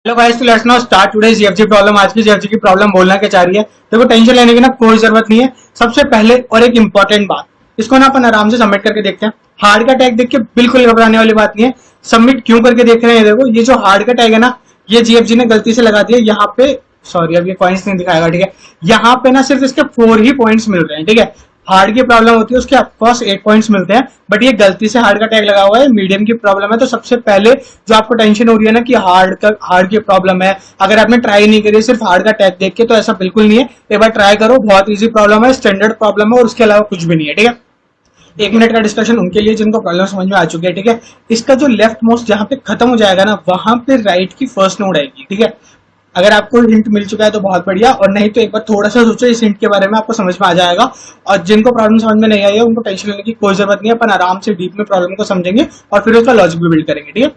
Hello guys, तो let's now start today's GFG problem. आज की जीएफजी की प्रॉब्लम बोलना क्या चाह रही है, देखो टेंशन लेने की ना कोई जरूरत नहीं है। सबसे पहले और एक इंपॉर्टेंट बात, इसको ना अपन आराम से सबमिट करके देखते हैं। हार्ड का टैग देख के बिल्कुल घबराने वाली बात नहीं है। सबमिट क्यों करके देख रहे हैं, देखो ये जो हार्ड का टैग है ना, ये जीएफजी ने गलती से लगा दिया यहाँ पे। सॉरी, अब ये पॉइंट्स नहीं दिखाएगा, ठीक है। यहाँ पे ना सिर्फ इसके 4 ही पॉइंट्स मिल रहे हैं, ठीक है। हार्ड की प्रॉब्लम होती है उसके ऑफकोर्स 8 पॉइंट्स मिलते हैं, बट ये गलती से हार्ड का टैग लगा हुआ है। मीडियम की प्रॉब्लम है, तो सबसे पहले जो आपको टेंशन हो रही है ना कि हार्ड की प्रॉब्लम है, अगर आपने ट्राई नहीं करी सिर्फ हार्ड का टैग देख के, तो ऐसा बिल्कुल नहीं है। एक बार ट्राई करो, बहुत इजी प्रॉब्लम है, स्टैंडर्ड प्रॉब्लम है, और उसके अलावा कुछ भी नहीं है, ठीक है। 1 मिनट का डिस्कशन उनके लिए जिनको प्रॉब्लम समझ में आ चुकी है, ठीक है। इसका जो लेफ्ट मोस्ट जहां पे खत्म हो जाएगा ना, वहां पे राइट की फर्स्ट नोड आएगी, ठीक है। अगर आपको हिंट मिल चुका है तो बहुत बढ़िया, और नहीं तो एक बार थोड़ा सा सोचो इस हिंट के बारे में, आपको समझ में आ जाएगा। और जिनको प्रॉब्लम समझ में नहीं आई है उनको टेंशन लेने की कोई जरूरत नहीं है। अपन आराम से डीप में प्रॉब्लम को समझेंगे और फिर उसका लॉजिक भी बिल्ड करेंगे, ठीक है।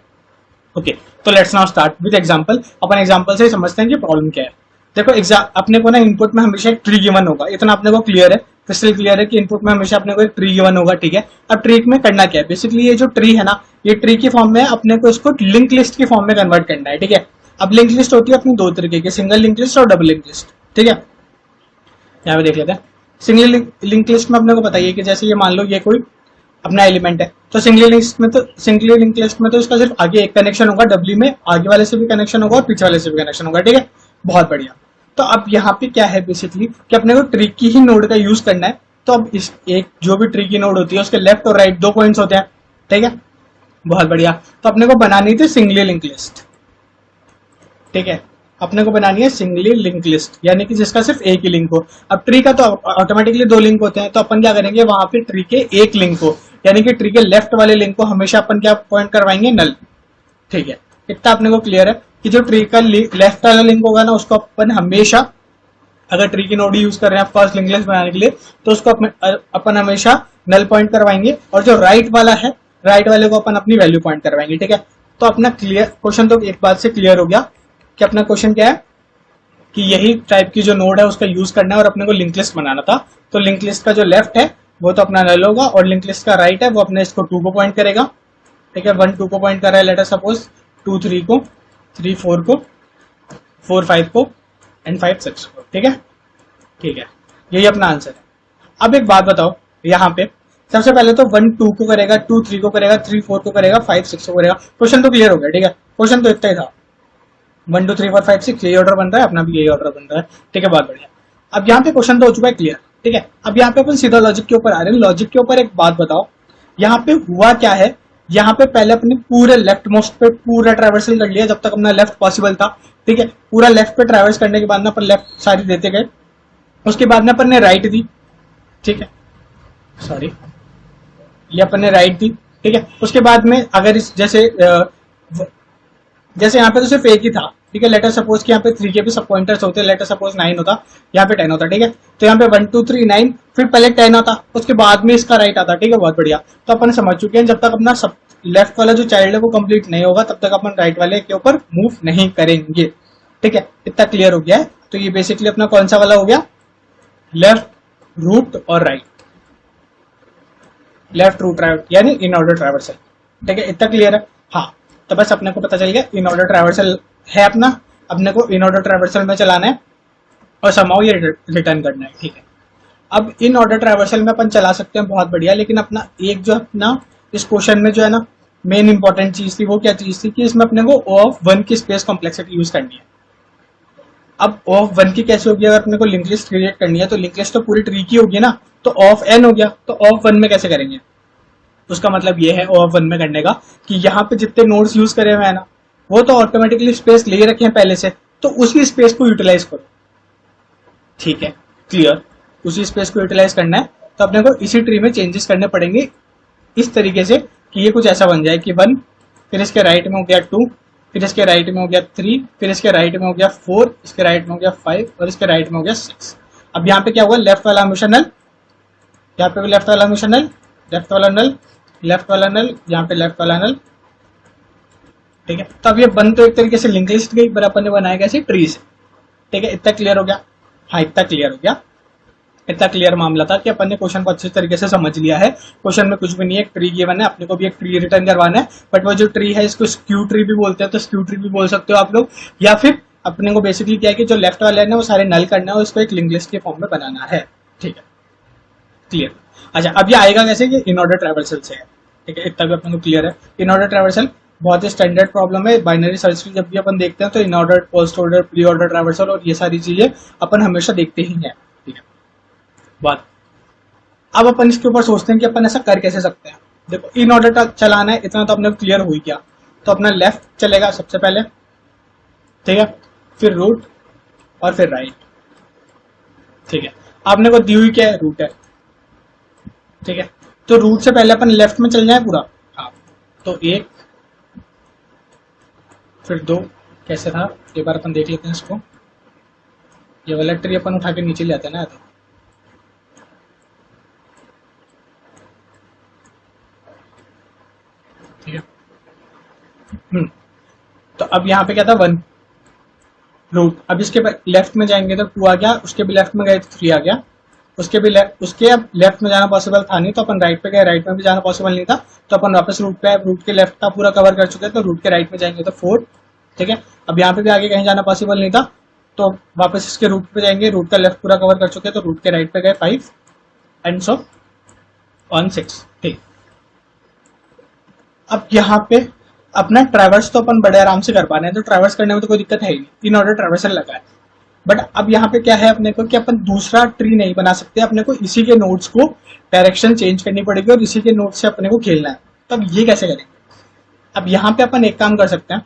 ओके, तो let's now start with example. Upon example से समझते हैं कि प्रॉब्लम क्या है। देखो अपने को ना इनपुट में हमेशा एक ट्री गिवन होगा, इतना अपने को क्लियर है, क्रिस्टल क्लियर है कि इनपुट में हमेशा अपने को एक ट्री गिवन होगा, ठीक है। अब ट्री में करना क्या है, बेसिकली ये जो ट्री है ना, ये ट्री की फॉर्म में अपने को इसको लिंक लिस्ट की फॉर्म में कन्वर्ट करना है, ठीक है। अब लिंक लिस्ट होती है अपनी दो तरीके की, सिंगल लिंक लिस्ट और डबल लिंक लिस्ट, ठीक है। यहाँ पे देख लेते हैं। सिंगल लिंक लिस्ट में अपने को बताइए कि जैसे ये मान लो ये कोई अपना एलिमेंट है, तो सिंगल लिंक लिस्ट में तो इसका सिर्फ आगे एक कनेक्शन होगा, डब्ल्यू में आगे वाले से भी कनेक्शन होगा और पीछे वाले से भी कनेक्शन होगा, ठीक है। बहुत बढ़िया। तो अब यहाँ पे क्या है बेसिकली कि अपने को ट्री की ही नोड का यूज करना है। तो अब इस एक जो भी ट्री की नोड होती है उसके लेफ्ट और राइट 2 पॉइंट्स होते हैं, ठीक है। बहुत बढ़िया। तो अपने को बनानी थी सिंगली लिंक लिस्ट, ठीक है। अपने को बनानी है सिंगली लिंक लिस्ट, यानी कि जिसका सिर्फ एक ही लिंक हो। अब ट्री का तो ऑटोमेटिकली 2 लिंक होते हैं, तो अपन क्या करेंगे, वहां पे ट्री के एक लिंक को, यानी कि ट्री के लेफ्ट वाले लिंक को हमेशा अपन क्या पॉइंट करवाएंगे, नल, ठीक है। इतना अपने को क्लियर है कि जो ट्री का लेफ्ट वाला लिंक होगा ना, उसको अपन हमेशा, अगर ट्री की नोड यूज कर रहे हैं फर्स्ट लिंक लिस्ट बनाने के लिए, तो उसको अपन हमेशा नल पॉइंट करवाएंगे, और जो राइट वाला है, राइट वाले को अपन अपनी वैल्यू पॉइंट करवाएंगे, ठीक है। तो अपना क्लियर क्वेश्चन तो एक बात से क्लियर हो गया कि अपना क्वेश्चन क्या है कि यही टाइप की जो नोड है उसका यूज करना है और अपने को लिंक लिस्ट बनाना था। तो लिंक लिस्ट का जो लेफ्ट है वो तो अपना नल होगा, और लिंक लिस्ट का राइट है वो अपने इसको 2 को पॉइंट करेगा, ठीक है। 1 2 को पॉइंट कर रहा है, लेटर सपोज 2 3 को, 3 4 को, 4 5 को, एंड 5 6 को, ठीक है। ठीक है, यही अपना आंसर है। अब एक बात बताओ, यहाँ पे सबसे पहले तो 1 2 को करेगा, 2 3 को करेगा, 3 4 को करेगा, 5 6 को करेगा। क्वेश्चन तो क्लियर हो गया, ठीक है। क्वेश्चन तो इतना ही था, 1 2 3 4 5 6 यही ऑर्डर बन रहा है, अपना भी यही ऑर्डर बन रहा है, ठीक है। बहुत बढ़िया। अब यहाँ पे क्वेश्चन तो हो चुका है क्लियर, ठीक है। अब यहाँ पे अपन सीधा लॉजिक के ऊपर आ रहे हैं। लॉजिक के ऊपर एक बात बताओ, यहाँ पे हुआ क्या है। यहाँ पे पहले अपने पूरे लेफ्ट मोस्ट पे पूरा ट्रैवर्सल कर लिया जब तक अपना लेफ्ट पॉसिबल था, ठीक है। पूरा लेफ्ट पे ट्रैवर्स करने के बाद में अपन लेफ्ट सारी देते गए, उसके बाद में अपन ने राइट दी, ठीक है। सॉरी, ये अपन ने राइट दी, ठीक है। उसके बाद में अगर इस जैसे यहाँ पे तो सिर्फ एक ही था, ठीक है। लेटर सपोज कि यहाँ पे 3 के भी सब पॉइंटर्स होते हैं, लेटर सपोज 9 होता, यहाँ पे 10 होता, ठीक है। तो यहाँ पे 1 2 3 9, फिर पहले 10 आता, उसके बाद में इसका राइट आता, ठीक है। बहुत बढ़िया। तो अपन समझ चुके हैं जब तक अपना सब लेफ्ट वाला जो चाइल्ड है वो कंप्लीट नहीं होगा तब तक अपन राइट वाले के ऊपर मूव नहीं करेंगे, ठीक है। इतना क्लियर हो गया है। तो ये बेसिकली अपना कौन सा वाला हो गया, लेफ्ट रूट और राइट, लेफ्ट रूट राइट यानी इन ऑर्डर ट्रैवर्सल, ठीक है। इतना क्लियर है, हाँ। तो बस अपने को पता चल गया इन ऑर्डर ट्रैवर्सल है अपना, अपने को इन ऑर्डर ट्रैवर्सल में चलाना है और समाओ ये रिटर्न करना है, ठीक है। अब इन ऑर्डर ट्रैवर्सल में अपन चला सकते हैं, बहुत बढ़िया। लेकिन अपना एक जो अपना इस क्वेश्चन में जो है ना मेन इंपॉर्टेंट चीज थी, वो क्या चीज थी कि इसमें अपने को O ऑफ 1 की स्पेस कॉम्प्लेक्सिटी यूज करनी है। अब O ऑफ 1 की कैसे होगी, अगर अपने को लिंक लिस्ट क्रिएट करनी है तो लिंक लिस्ट तो पूरी ट्री की होगी ना, तो O ऑफ n हो गया। तो O ऑफ 1 में कैसे करेंगे, उसका मतलब ये है O ऑफ 1 में करने का कि यहाँ पे जितने नोड्स यूज करे हुए हैं ना, वो तो ऑटोमेटिकली स्पेस ले रखे हैं पहले से, तो उसी स्पेस को यूटिलाइज करो, ठीक है। क्लियर, उसी स्पेस को यूटिलाइज करना है। तो अपने को इसी ट्री में चेंजेस करने पड़ेंगे इस तरीके से कि ये कुछ ऐसा बन जाए कि 1, फिर इसके राइट में हो गया 2, फिर इसके राइट में हो गया 3, फिर इसके राइट में हो गया 4, इसके राइट में हो गया 5 और इसके राइट में हो गया 6। अब यहाँ पे क्या हुआ, लेफ्ट वाला हमेशा नल, यहाँ पे भी लेफ्ट वाला हमेशा नल, लेफ्ट वाला नल, लेफ्ट वाला नल, यहाँ पे लेफ्ट वाला नल, ठीक है। तो अब ये बन तो एक तरीके से लिंक लिस्ट गई, पर अपन ने बनाया कैसे, ट्री से, ठीक है। इतना क्लियर हो गया, हाँ इतना क्लियर हो गया। इतना क्लियर मामला था कि अपन ने क्वेश्चन को अच्छे तरीके से समझ लिया है। क्वेश्चन में कुछ भी नहीं है, एक ट्री गिवन है, अपने को भी एक ट्री रिटर्न करवाना है। बट वो जो ट्री है इसको स्क्यू ट्री भी बोलते हैं, तो स्क्यू ट्री भी बोल सकते हो आप लोग। या फिर अपने को बेसिकली क्या है कि जो लेफ्ट वाले है ना वो सारे नल करना है और उसको एक लिंक लिस्ट के फॉर्म में बनाना है। ठीक है, क्लियर। अच्छा, अब ये आएगा कैसे कि इन ऑर्डर ट्रैवर्सल से है। ठीक है, इतना भी अपने को क्लियर है। इन ऑर्डर ट्रैवर्सल बहुत ही स्टैंडर्ड प्रॉब्लम है। बाइनरी सर्च ट्री जब भी अपन देखते हैं तो in order, post order, pre order traversal और ये सारी चीजें अपन हमेशा देखते ही हैं। ठीक है, बात अब अपन इसके ऊपर सोचते हैं कि अपन ऐसा कर कैसे सकते हैं। देखो, इन ऑर्डर चलाना है इतना तो अपने को क्लियर हो ही गया। तो अपना लेफ्ट चलेगा सबसे पहले, ठीक है, फिर रूट और फिर राइट। ठीक है, आपने को दी हुई क्या है, रूट है। ठीक है, तो रूट से पहले अपन लेफ्ट में चल जाए पूरा। हाँ, तो एक, फिर दो, कैसे था एक बार अपन देख लेते हैं इसको। ये वाला ट्री अपन उठा के नीचे ले आते हैं ना, तो ठीक है। तो अब यहाँ पे क्या था, 1 रूट। अब इसके लेफ्ट में जाएंगे तो 2 आ गया, उसके भी लेफ्ट में गए तो 3 आ गया, उसके भी उसके अब लेफ्ट में जाना पॉसिबल था नहीं तो अपन राइट पे गए, राइट में भी जाना पॉसिबल नहीं था तो अपन वापस रूट पे आए, रूट के लेफ्ट का पूरा कवर कर चुके हैं तो रूट के राइट में जाएंगे तो 4। ठीक है, अब यहाँ पे भी आगे कहीं जाना पॉसिबल नहीं था तो वापस इसके रूट पे जाएंगे, रूट का लेफ्ट पूरा कवर कर चुके हैं तो रूट के राइट पे गए 5 एंड सो ऑन 6। ठीक, अब यहाँ पे अपना ट्रैवर्स तो अपन बड़े आराम से कर पा रहे हैं, तो ट्रैवर्स करने में तो कोई दिक्कत है ही नहीं, इन ऑर्डर ट्रैवर्सल लगा है। बट अब यहाँ पे क्या है अपने को कि अपन दूसरा ट्री नहीं बना सकते, अपने को इसी के नोड्स को डायरेक्शन चेंज करनी पड़ेगी और इसी के नोड से अपने को खेलना है। तो अब ये कैसे करेंगे? अब यहाँ पे अपन एक काम कर सकते हैं,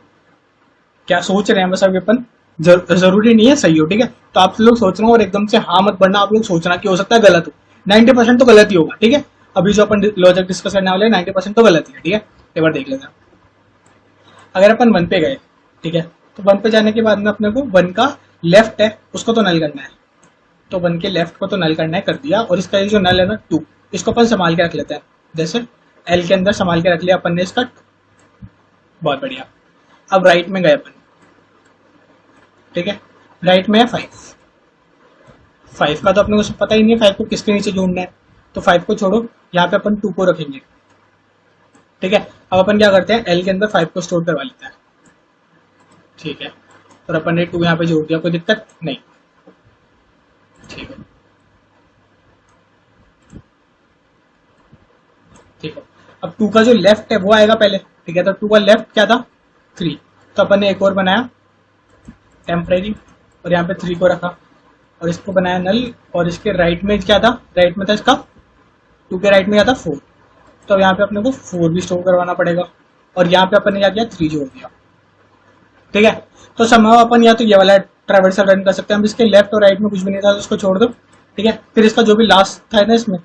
क्या सोच रहे हैं बस अभी अपन, जरूरी नहीं है सही हो, ठीक है। तो आप लोग सोच रहे हो और एकदम से हाँ मत बढ़ना, आप लोग सोचना कि हो सकता है गलत हो, 90% तो गलत ही होगा। ठीक है, अभी जो अपन लॉजिक डिस्कस करने वाले 90% तो गलत ही है। ठीक है, एक बार देख लेते हैं। अगर अपन 1 पे गए, ठीक है, तो 1 पे जाने के बाद में अपने को 1 का लेफ्ट है उसको तो नल करना है, तो 1 के लेफ्ट को तो नल करना है, कर दिया। और इसका ये जो नल है ना 2, इसको अपन संभाल के रख लेते हैं, जैसे एल के अंदर संभाल के रख लिया अपन ने इसका। बहुत बढ़िया। अब राइट में गए अपन, ठीक है, राइट में है 5 का तो अपने को पता ही नहीं है 5 को किसके नीचे जोड़ना है, तो 5 को छोड़ो, यहाँ पे अपन 2 को रखेंगे। ठीक है, अब अपन क्या करते हैं, एल के अंदर 5 को स्टोर करवा लेते हैं। ठीक है, और अपन ने 2 यहाँ पे जोड़ दिया, कोई दिक्कत नहीं। ठीक है, ठीक है। अब 2 का जो लेफ्ट है वो आएगा पहले। ठीक है, तो 2 का लेफ्ट क्या था, 3, तो अपन ने एक और बनाया टेम्परेरी और यहाँ पे 3 को रखा और इसको बनाया नल। और इसके राइट में क्या था, राइट में था इसका 2 के राइट में क्या था 4, तो यहाँ पे अपने को 4 भी स्टोर करवाना पड़ेगा और यहाँ पे अपन ने क्या किया 3 जोड़ दिया। ठीक है, तो संभव अपन या तो ये वाला ट्रैवर्सल रन कर सकते हैं। हम इसके लेफ्ट और राइट में कुछ भी नहीं था तो उसको छोड़ दो। ठीक है, फिर इसका जो भी लास्ट था ना इसमें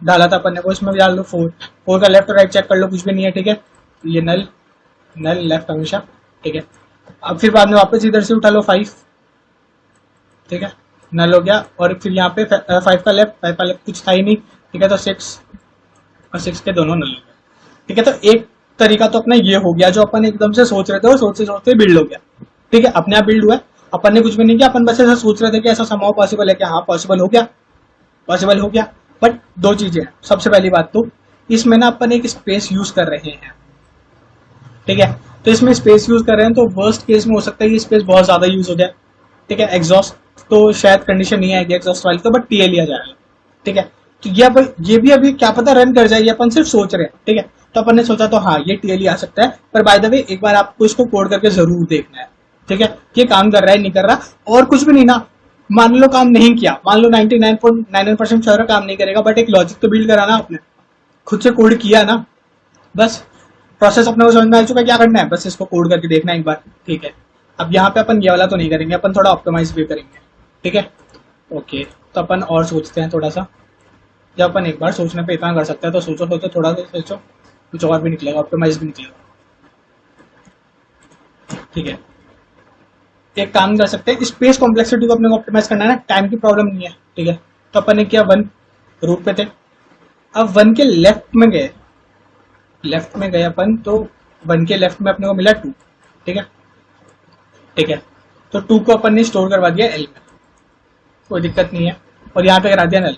डाला था अपन ने वो इसमें भी डाल दो 4 का लेफ्ट और राइट चेक कर लो, कुछ भी नहीं है। ठीक है, ये नल नल लेफ्ट हमेशा। ठीक है, अब फिर बाद में वापस इधर से उठा लो 5। ठीक है, नल हो गया और फिर यहाँ पे 5 का लेफ्ट कुछ था ही नहीं। ठीक है, तो 6 और 6 के दोनों नल हो गए। ठीक है, तो एक तरीका तो अपना ये हो गया जो अपन एकदम से सोच रहे थे और सोचते सोचते बिल्ड हो गया। ठीक है, अपने आप बिल्ड हुआ है, अपन ने कुछ भी नहीं किया, अपन बस ऐसा सोच रहे थे कि ऐसा संभव पॉसिबल है क्या, हाँ पॉसिबल हो गया, पॉसिबल हो गया। बट 2 चीजें हैं। सबसे पहली बात तो इसमें ना अपन एक स्पेस यूज कर रहे हैं। ठीक है, तो इसमें स्पेस यूज कर रहे हैं तो वर्स्ट केस में हो सकता है कि स्पेस बहुत ज्यादा यूज हो जाए। ठीक है, एग्जॉस्ट तो शायद कंडीशन नहीं आएगी एग्जॉस्ट वाली तो, बट टीएल आ जाएगा। ठीक है, तो ये भी अभी क्या पता रन कर जाए, अपन सिर्फ सोच रहे हैं। ठीक है, तो अपन ने सोचा तो हाँ ये टीएल आ सकता है, पर बाय द वे एक बार आपको इसको कोड करके जरूर देखना है। ठीक है, ये काम कर रहा है नहीं कर रहा, और कुछ भी नहीं ना, मान लो काम नहीं किया, मान लो 99.99% श्योर काम नहीं करेगा, बट एक लॉजिक तो बिल्ड करा ना आपने, खुद से कोड किया ना, बस प्रोसेस अपने को समझ में आ चुका है क्या करना है, बस इसको कोड करके देखना एक बार। ठीक है, अब यहाँ पे अपन ये वाला तो नहीं करेंगे, अपन थोड़ा ऑप्टिमाइज भी करेंगे। ठीक है, ओके, तो अपन और सोचते हैं थोड़ा सा। जब अपन एक बार सोचने पे इतना कर सकते हैं तो सोचो सोचो थोड़ा सा सोचो, कुछ और भी निकलेगा, ऑप्टिमाइज भी निकलेगा। ठीक है, एक काम कर सकते हैं, स्पेस कॉम्प्लेक्सिटी को अपने को ऑप्टिमाइज करना है ना, टाइम की प्रॉब्लम नहीं है। ठीक है, तो अपन ने किया 1 रूट पे थे, अब 1 के लेफ्ट में गए अपन, तो 1 के लेफ्ट में अपने को मिला 2। ठीक है, ठीक है, तो 2 को अपन ने स्टोर करवा दिया एल में, कोई दिक्कत नहीं है। और यहाँ पे करा दिया नल,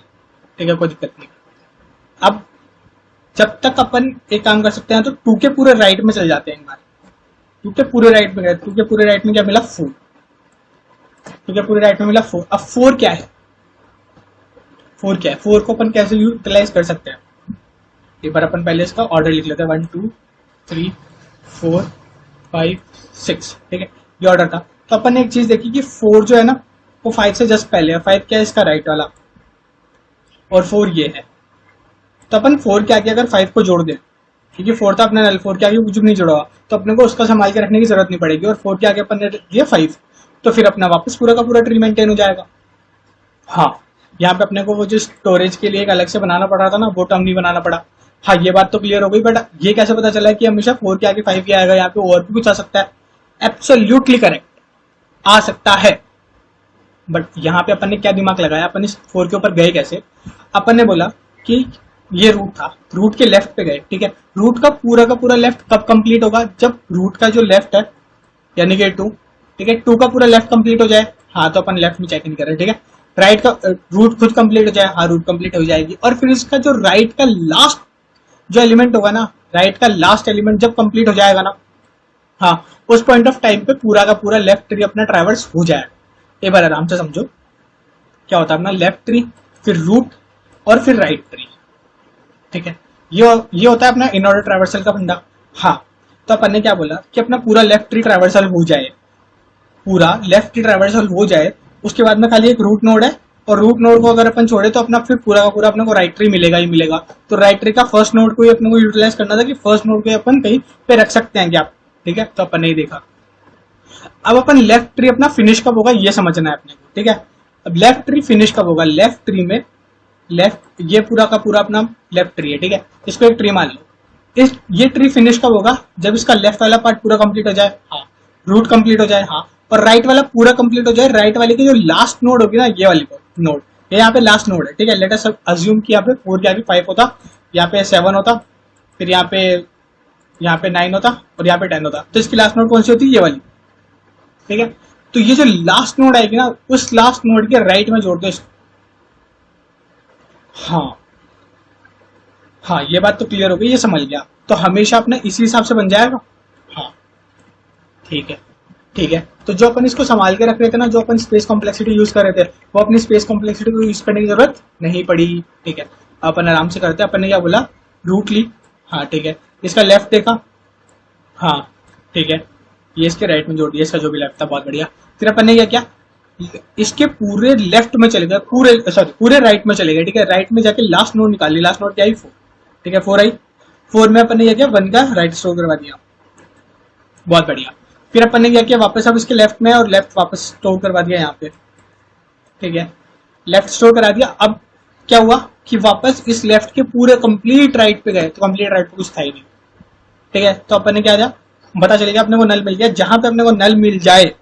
ठीक है, कोई दिक्कत नहीं। अब जब तक अपन एक काम कर सकते हैं तो 2 के पूरे राइट में चल जाते हैं एक बार। 2 के पूरे राइट में गए, 2 के पूरे राइट में क्या मिला 4, 2 के पूरे राइट में मिला 4। अब 4 क्या है, 4 क्या है, 4 को अपन कैसे यूटिलाइज कर सकते हैं, एक बार अपन पहले इसका ऑर्डर लिख लेते हैं, 1 2 3 4 5 6, ठीक है, ये ऑर्डर था। तो अपन ने एक चीज देखी कि 4 जो है ना वो 5 से जस्ट पहले है, 5 क्या है इसका राइट वाला, और 4 ये है। तो अपन 4 के आगे अगर 5 को जोड़ दें, क्योंकि 4 था अपना नल, 4 के आगे कुछ भी नहीं जुड़ा हुआ, तो अपने को उसका संभाल के रखने की जरूरत नहीं पड़ेगी, और 4 के आगे अपन ने दिया 5, तो फिर अपना वापस पूरा का पूरा ट्री मेंटेन हो जाएगा। हाँ, यहाँ पे अपने को वो जो स्टोरेज के लिए एक अलग से बनाना पड़ रहा था ना, वो टर्म नहीं बनाना पड़ा। हाँ, ये बात तो क्लियर हो गई, बट ये कैसे पता चला कि हमेशा 4 के आगे 5 ही आएगा, यहाँ पे और भी कुछ आ सकता है। एब्सोल्युटली करेक्ट, आ सकता है, बट यहाँ पे अपन ने क्या दिमाग लगाया, अपन इस 4 के ऊपर गए कैसे, अपन ने बोला कि ये रूट था, रूट के लेफ्ट पे गए, ठीक है। रूट का पूरा लेफ्ट कब कंप्लीट होगा, जब रूट का जो लेफ्ट है यानी कि 2, ठीक है, 2 का पूरा लेफ्ट कंप्लीट हो जाए। हाँ, तो अपन लेफ्ट में चेक नहीं कर रहे, ठीक है। राइट का रूट खुद कंप्लीट हो जाए, हाँ रूट कंप्लीट हो जाएगी, और फिर इसका जो राइट का लास्ट जो एलिमेंट होगा ना, राइट का लास्ट एलिमेंट जब कंप्लीट हो जाएगा ना, हाँ, उस पॉइंट ऑफ टाइम पे पूरा का पूरा लेफ्ट ट्री अपना ट्रैवर्स हो जाएगा। एक बार आराम से समझो क्या होता है अपना लेफ्ट ट्री, फिर रूट, और फिर राइट ट्री, ठीक है। ये होता है अपना इन ऑर्डर ट्रैवर्सल का फंडा। हाँ, तो अपन ने क्या बोला कि अपना पूरा लेफ्ट ट्री ट्रैवर्सल हो जाए, पूरा लेफ्ट ट्री ट्रैवर्सल हो जाए, उसके बाद में खाली एक रूट नोड है, और रूट नोड को अगर अपन छोड़े तो अपना फिर पूरा का पूरा अपने को राइट ट्री मिलेगा ही मिलेगा। तो राइट ट्री का फर्स्ट नोड को ही अपने को यूटिलाइज करना था कि फर्स्ट नोड को अपन कहीं पे रख सकते हैं क्या, ठीक है। तो अपन ने देखा। अब अपन लेफ्ट ट्री अपना फिनिश कब होगा ये समझना है अपने को, ठीक है। अब लेफ्ट ट्री फिनिश कब होगा, लेफ्ट ट्री में लेफ्ट ये पूरा का पूरा अपना लेफ्ट ट्री है, ठीक है, इसको एक ट्री मान लो। ये ट्री फिनिश कब होगा, जब इसका लेफ्ट वाला पार्ट पूरा कंप्लीट हो जाए, हाँ, रूट कंप्लीट हो जाए, हाँ, और राइट वाला पूरा कंप्लीट हो जाए। राइट वाले की जो लास्ट नोड होगी ना, ये वाली नोड, ये यहाँ पे लास्ट नोड है, ठीक है। लेट अस अज्यूम कि यहाँ पे 4 के आगे 5 होता, यहाँ पे 7 होता, फिर यहाँ पे 9 होता, और यहाँ पे 10 होता, तो इसकी लास्ट नोड कौन सी होती है, ये वाली, ठीक है। तो ये जो लास्ट नोड आएगी ना, उस लास्ट नोड के राइट में जोड़ दो इसको। हाँ, ये बात तो क्लियर हो गई, ये समझ गया। तो हमेशा अपना इसी हिसाब से बन जाएगा। हाँ, ठीक है, ठीक है। तो जो अपन इसको संभाल के रख रहे थे ना, जो अपन स्पेस कॉम्प्लेक्सिटी यूज कर रहे थे, वो अपनी स्पेस कॉम्प्लेक्सिटी को यूज करने की जरूरत नहीं पड़ी, ठीक है। अपन आराम से करते हैं। अपन ने क्या बोला, रूट ली, हाँ ठीक है, इसका लेफ्ट देखा, हाँ ठीक है, ये इसके राइट में जोड़ दिया, इसका जो भी लेफ्ट था, बहुत बढ़िया। फिर अपन ने क्या, इसके पूरे लेफ्ट में चले गए, पूरे राइट में चले गए, ठीक है। राइट में जाके लास्ट नोड निकाल ली, लास्ट नोड क्या आई 4, ठीक है, 4 आई। 4 में अपन ने क्या 1 का राइट स्टोर करवा दिया, बहुत बढ़िया। फिर अपन ने क्या किया, वापस अब इसके लेफ्ट में और लेफ्ट वापस स्टोर करवा दिया यहाँ पे, ठीक है, लेफ्ट स्टोर करा दिया। अब क्या हुआ कि वापस इस लेफ्ट के पूरे कंप्लीट राइट पे गए, तो कंप्लीट राइट पे कुछ था ही नहीं, ठीक है। तो अपन ने क्या किया, पता चलेगा अपने को नल मिल गया। जहां पे अपने को नल मिल जाए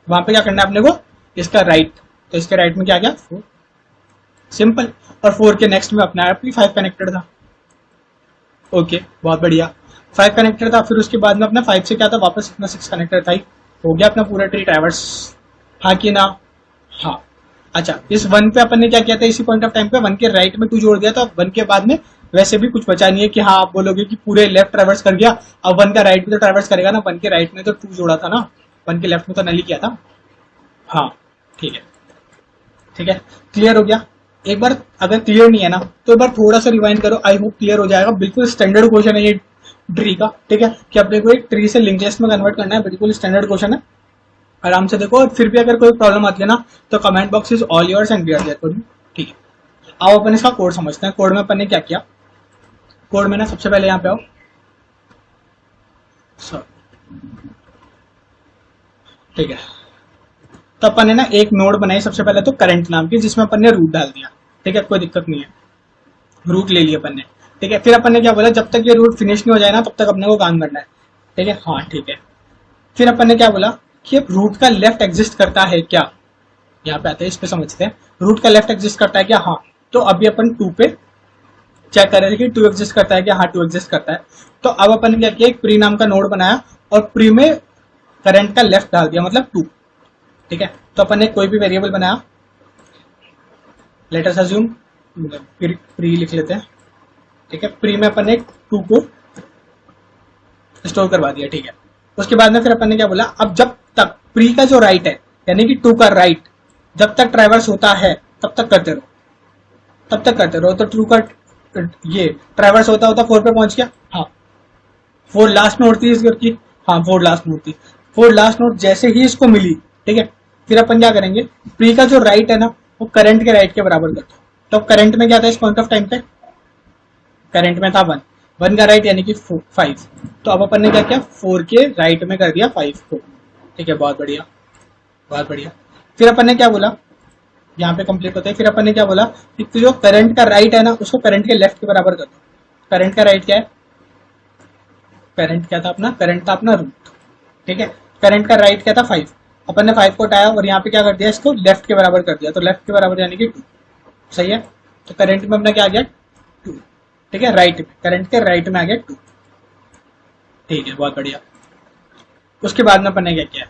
वहां पे क्या करना है अपने को, इसका राइट, तो इसके राइट में क्या गया 4, सिंपल। और 4 के नेक्स्ट में अपना 5 कनेक्टेड था, ओके, बहुत बढ़िया, 5 कनेक्टेड था। फिर उसके बाद में अपना 5 से क्या था, वापस अपना 6 कनेक्टेड था ही, हो गया अपना पूरा ट्री ट्रैवर्स, हाँ कि ना, हाँ। अच्छा, इस 1 पे अपन ने क्या किया था, इसी पॉइंट ऑफ टाइम पे 1 के राइट में 2 जोड़ दिया था। 1 के बाद में वैसे भी कुछ बचा नहीं है कि हाँ आप बोलोगे कि पूरे लेफ्ट ट्रैवर्स कर गया, अब 1 का राइट में तो ट्रैवर्स करेगा ना, 1 के राइट में तो 2 जोड़ा था ना, 1 के लेफ्ट में तो नल ही किया था, हाँ ठीक है, ठीक है, क्लियर हो गया। एक बार अगर क्लियर नहीं है ना, तो एक बार थोड़ा सा रिवाइंड करो, आई होप क्लियर हो जाएगा। बिल्कुल स्टैंडर्ड क्वेश्चन है ये ट्री का, ठीक है, कि अपने को एक ट्री से लिंक लिस्ट में कन्वर्ट करना है, बिल्कुल स्टैंडर्ड क्वेश्चन है, आराम से देखो। और फिर भी अगर कोई प्रॉब्लम आती है ना, तो comment box is all yours and we are there for you, ठीक है। आओ अपन इसका कोड समझते हैं। कोड में अपन ने क्या किया, कोड में ना सबसे पहले यहाँ पे आओ, ठीक है। तो अपन ने ना एक नोड बनाई सबसे पहले तो करंट नाम की, जिसमें अपन ने रूट डाल दिया, ठीक है, कोई दिक्कत नहीं है, रूट ले लिया अपन ने, ठीक है। फिर अपन ने क्या बोला, जब तक ये रूट फिनिश नहीं हो जाए ना, तब तक अपने को काम करना है, ठीक है, हाँ ठीक है। फिर अपन ने क्या बोला कि रूट का लेफ्ट एग्जिस्ट करता है क्या, यहाँ पे आते हैं, इस पे समझते हैं, रूट का लेफ्ट एग्जिस्ट करता है क्या, हाँ। तो अभी अपन 2 पे चेक कर रहे थे कि 2 एग्जिस्ट करता है क्या, हाँ 2 एग्जिस्ट करता है। तो अब अपन ने क्या किया, एक प्री नाम का नोड बनाया और प्री में करंट का लेफ्ट डाल दिया, मतलब 2, ठीक है। तो अपन ने कोई भी वेरिएबल बनाया, लेट अस अज्यूम प्री लिख लेते हैं, ठीक है। प्री में अपन ने 2 को स्टोर करवा दिया, ठीक है। उसके बाद में फिर अपन ने क्या बोला, अब जब तक प्री का जो राइट है यानी कि 2 का राइट जब तक ट्रैवर्स होता है तब तक करते रहो, तब तक करते रहो। तो ट्रू का ये ट्रैवर्स होता होता 4 पे पहुंच गया, हाँ 4 लास्ट नोट थी इस घर की, हाँ 4 लास्ट नोट थी। 4 लास्ट नोट जैसे ही इसको मिली, ठीक है, फिर अपन क्या करेंगे, प्री का जो राइट है ना वो करंट के राइट के बराबर कर दो। तो करंट में क्या था इस पॉइंट ऑफ टाइम पे, करंट में था 1 का राइट यानी कि 5। तो अब अपन ने क्या किया, 4 के राइट में कर दिया 5 को, ठीक है। बहुत बढ़िया, बहुत बढ़िया। फिर अपन ने क्या बोला, यहाँ पे कंप्लीट होता है। फिर अपन ने क्या बोला कि जो करंट का राइट है ना उसको करंट के लेफ्ट के बराबर कर दो। करंट का राइट क्या है, करंट क्या था अपना, करंट था अपना रूट, ठीक है। करंट का राइट क्या था 5, अपन ने 5 को उठाया और यहाँ पे क्या कर दिया, इसको लेफ्ट के बराबर कर दिया। तो लेफ्ट के बराबर यानी कि 2, सही है। तो करंट में अपना क्या आ गया 2, ठीक है। राइट में, करंट के राइट में आ गया 2, ठीक है, बहुत बढ़िया। उसके बाद में अपन ने क्या किया,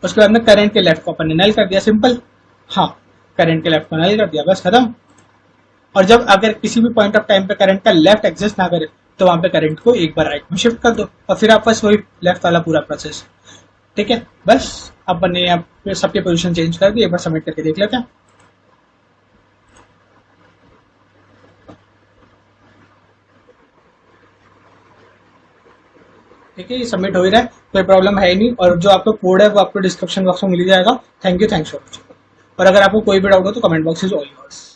उसके बाद में करंट के लेफ्ट को अपन ने नल कर दिया, सिंपल। हाँ, करंट के लेफ्ट को नल कर दिया, बस खत्म। और जब अगर किसी भी पॉइंट ऑफ टाइम पे करंट का लेफ्ट एग्जिस्ट ना करे तो वहां पे करंट को एक बार राइट में शिफ्ट कर दो और फिर आप बस वही लेफ्ट वाला पूरा प्रोसेस, ठीक है। बस अपन ने यहाँ सबके पोजीशन चेंज कर दी, एक बार सबमिट करके देख लेते हैं। ठीक है, ये सबमिट हो ही रहा है, कोई प्रॉब्लम है ही नहीं। और जो आपका कोड है वो आपको डिस्क्रिप्शन बॉक्स में मिल जाएगा। Thank you, thanks for watching. और अगर आपको कोई भी डाउट हो तो comment box is all yours.